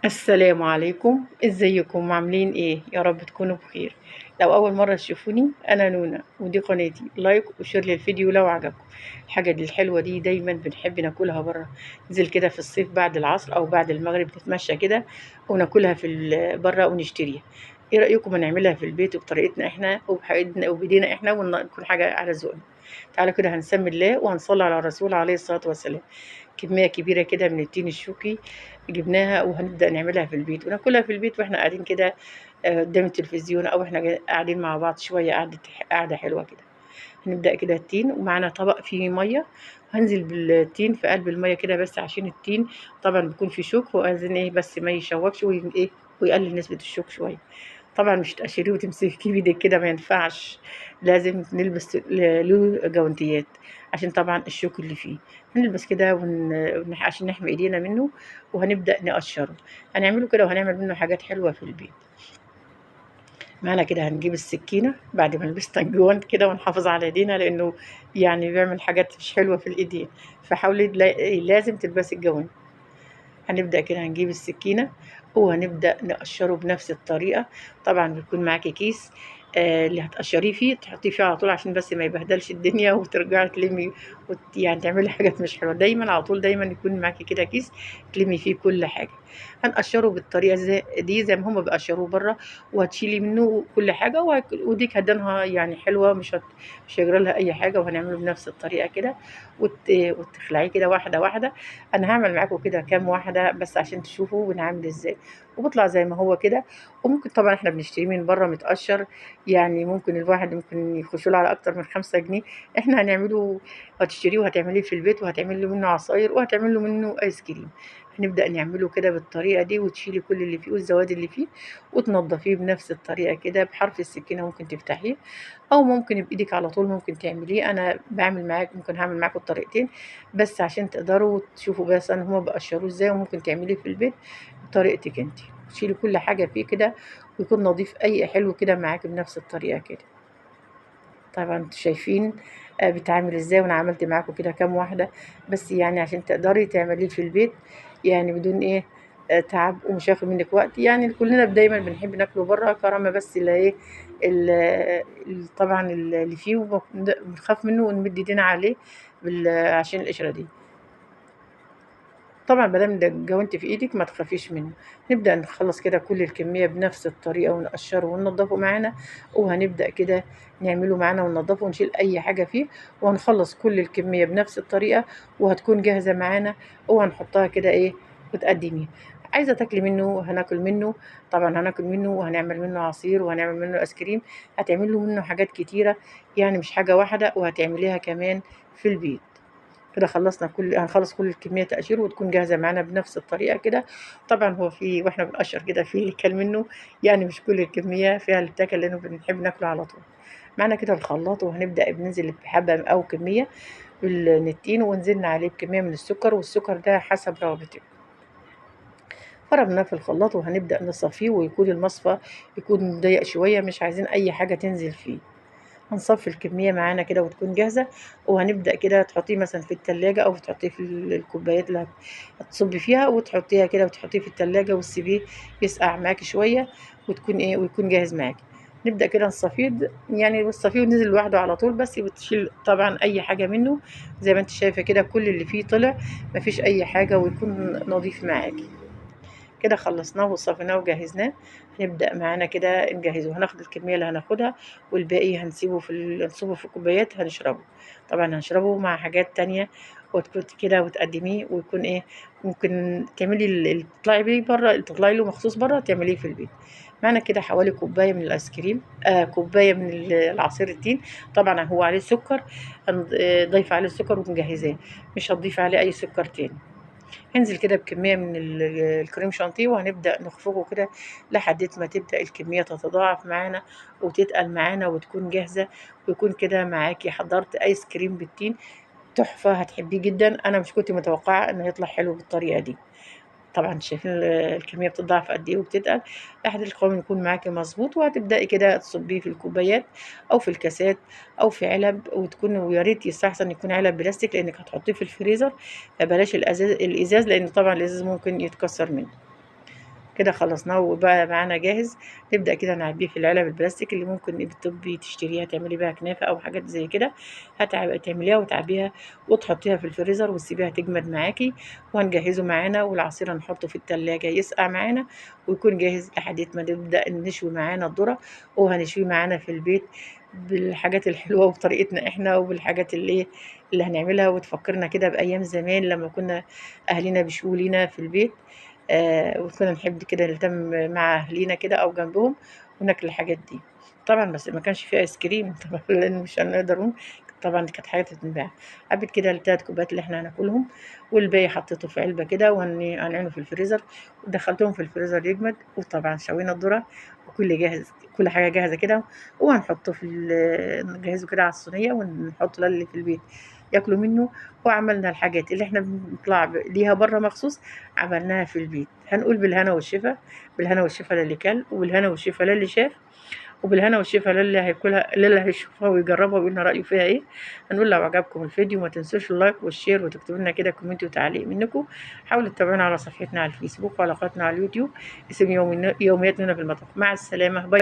السلام عليكم، ازيكم عاملين ايه؟ يا رب تكونوا بخير. لو اول مره تشوفوني انا نونا ودي قناتي، لايك وشير للفيديو لو عجبكم. الحاجه دي الحلوه دي دايما بنحب ناكلها بره. ننزل كده في الصيف بعد العصر او بعد المغرب نتمشى كده وناكلها بره ونشتريها. ايه رايكم نعملها في البيت وبطريقتنا احنا وبحياتنا وبايدينا احنا ونكون حاجه على ذوقنا. تعالوا كده هنسمي الله وهنصلي على الرسول عليه الصلاه والسلام. كمية كبيرة كده من التين الشوكي جبناها وهنبدأ نعملها في البيت وناكلها في البيت واحنا قاعدين كده، قدام التلفزيون او احنا قاعدين مع بعض شوية قعدة حلوة كده. هنبدأ كده التين ومعانا طبق فيه مية. هنزل بالتين في قلب المية كده بس عشان التين طبعا بيكون فيه شوك وعايزين ايه بس ما يشوكش ايه ويقلل نسبة الشوك شوية. طبعا مش تقشريه وتمسكيه بايدك كده ما ينفعش. لازم نلبس له جوانتيات عشان طبعا الشوك اللي فيه. هنلبس كده عشان نحمي ايدينا منه. وهنبدأ نقشره. هنعمله كده وهنعمل منه حاجات حلوة في البيت. معانا كده هنجيب السكينة بعد ما لبسنا الجوانت كده ونحافظ على ايدينا لانه يعني بيعمل حاجات مش حلوة في الايدين. فحاولي لازم تلبسي الجوانت. هنبدأ كده هنجيب السكينة وهنبدأ نقشره بنفس الطريقة. طبعا بيكون معاكي كيس اللي هتقشريه فيه تحطيه فيه على طول عشان بس ما يبهدلش الدنيا وترجعي تلمي يعني تعملي حاجات مش حلوة. دايما على طول دايما يكون معاكي كده كيس تلمي فيه كل حاجة. هنقشره بالطريقة زي ما هما بيقشروه بره. وهتشيلي منه كل حاجة وديك هدانها يعني حلوة مش هيجرى لها أي حاجة. وهنعمله بنفس الطريقة كده وتخلعيه كده واحدة واحدة. انا هعمل معاكم كده كام واحده بس عشان تشوفوا بنعمل ازاي. وبيطلع زي ما هو كده. وممكن طبعا احنا بنشتريه من بره متقشر. يعني ممكن الواحد ممكن يخش له على اكتر من 5 جنيه. احنا هنعمله. هتشتريه وهتعمليه في البيت وهتعمل له منه عصاير وهتعمل له منه ايس كريم. هنبدأ نعمله كده بالطريقة دي وتشيلي كل اللي فيه والزواد اللي فيه. وتنضفيه بنفس الطريقة كده بحرف السكينة ممكن تفتحيه. أو ممكن بإيدك على طول ممكن تعمليه. أنا بعمل معاك ممكن هعمل معاكم الطريقتين بس عشان تقدروا تشوفوا بس ان هما بيقشروه ازاي وممكن تعمليه في البيت بطريقتك انت. تشيلي كل حاجة فيه كده ويكون نظيف اي حلو كده معاكي بنفس الطريقة كده. طبعا انتوا شايفين بتعمل ازاي وانا عملت معاكم كده كام واحدة. بس يعني عشان تقدري تعمليه في البيت يعني بدون ايه تعب ومش هياخد منك وقت. يعني كلنا دايما بنحب ناكله بره كرامة بس اللي ايه طبعا اللي فيه وبنخاف منه ونمد ايدينا عليه عشان القشرة دي. طبعًا ما دام ده الجوانتي في إيدِك ما تخافيش منه. نبدأ نخلّص كده كل الكمية بنفس الطريقة ونقشّره وننضّفه معانا. وهنبدأ كده نعمله معانا وننضّفه ونشيل أي حاجة فيه. وهنخلّص كل الكمية بنفس الطريقة وهتكون جاهزة معانا. وهنحطها كده إيه وتقدّميها. عايزة تاكلي منه هناكل منه. طبعًا هناكل منه وهنعمل منه عصير وهنعمل منه آيس كريم. هتعملي منه حاجات كتيرة. يعني مش حاجة واحدة وهتعمليها كمان في البيت. كده خلصنا هنخلص كل الكمية تقشير وتكون جاهزة معانا بنفس الطريقة كده. طبعا هو في واحنا بنقشر كده في اللي كل منه. يعني مش كل الكمية فيها اللي بتاكل لأنه بنحب ناكله على طول. معانا كده الخلاط وهنبدأ بننزل بحبة أو كمية بالنتين ونزلنا عليه بكمية من السكر والسكر ده حسب رغبتك. فرمناه في الخلاط وهنبدأ نصفيه ويكون المصفى يكون ضيق شوية مش عايزين أي حاجة تنزل فيه. هنصفي الكمية معانا كده وتكون جاهزة. وهنبدأ كده تحطيه مثلا في التلاجة أو تحطيه في الكوبايات اللي هتصبي فيها وتحطيها كده وتحطيه في التلاجة وتسيبيه يسقع معاكي شوية. ويكون جاهز معاكي. نبدأ كده نصفيه يعني بتصفيه ونزل لوحده على طول بس بتشيل طبعا أي حاجة منه. زي ما انت شايفة كده كل اللي فيه طلع. مفيش أي حاجة ويكون نظيف معاكي. كده خلصناه وصفيناه وجهزناه. هنبدأ معانا كده نجهزه. هناخد الكمية اللي هناخدها والباقي هنصبه في كوبايات هنشربه. طبعا هنشربه مع حاجات تانية. وتكون كده وتقدميه ويكون ايه. ممكن تعملي تطلعي بيه بره تطلعي له مخصوص بره تعمليه في البيت. معانا كده حوالي كوباية من الآيس كريم كوباية من العصير التين. طبعا هو عليه سكر. ضيف عليه السكر ومجهزاه. مش هتضيف عليه أي سكر تاني. هنزل كده بكمية من الكريم شانتيه وهنبدأ نخفقه كده لحد ما تبدأ الكمية تتضاعف معانا وتتقل معانا وتكون جاهزة. ويكون كده معاكي حضرت آيس كريم بالتين تحفة هتحبيه جدا. أنا مش كنت متوقعة إنه يطلع حلو بالطريقة دي. طبعا شايفين الكمية بتضاعف قد ايه وبتتقل لحد القوام يكون معاكي مظبوط. وهتبدأي كده تصبيه في الكوبايات أو في الكاسات أو في علب ويا ريت يستحسن يكون علب بلاستيك لأنك هتحطيه في الفريزر. فبلاش الإزاز لأن طبعا الإزاز ممكن يتكسر منه. كده خلصناه وبقى معانا جاهز. نبدأ كده نعبيه في العلب البلاستيك اللي ممكن بالطبي تشتريها تعملي بيها كنافة أو حاجات زي كده. تعمليها وتعبيها وتحطيها في الفريزر وتسيبيها تجمد معاكي. وهنجهزه معانا، والعصير هنحطه في التلاجة يسقع معانا ويكون جاهز لحد ما نبدأ نشوي معانا الذرة. وهنشويه معانا في البيت بالحاجات الحلوة وبطريقتنا احنا، وبالحاجات اللي هنعملها وتفكرنا كده بأيام زمان لما كنا أهلنا بيشووا لينا في البيت. وكنا نحب كده نهتم مع أهلينا كده أو جنبهم وناكل الحاجات دي. طبعا بس ما كانش فيه آيس كريم طبعا لأن مش هنقدر طبعا دي كانت حاجة تتنباع. حبيت كده ال3 كوبايات اللي احنا هناكلهم، والباقي حطيته في علبة كده وهنعينه في الفريزر. ودخلتهم في الفريزر يجمد. وطبعا شوينا الذرة وكل جاهز، كل حاجة جاهزة كده. وهنحطه نجهزه كده على الصينية ونحطه للي في البيت ياكلوا منه. وعملنا الحاجات اللي احنا بنطلع ليها بره مخصوص عملناها في البيت. هنقول بالهنا والشفا. بالهنا والشفا للي كل، وبالهنا والشفا للي شاف، وبالهنا والشفا للي هياكلها، للي هيشوفها ويجربها ويقول لنا رأيه فيها ايه. هنقول لو عجبكم الفيديو ما تنسوش اللايك والشير وتكتبوا لنا كده كومنت وتعليق منكم. حاولوا تتابعونا على صفحتنا على الفيسبوك وعلاقاتنا على اليوتيوب. اسم يومياتنا في المطبخ. مع السلامة، باي.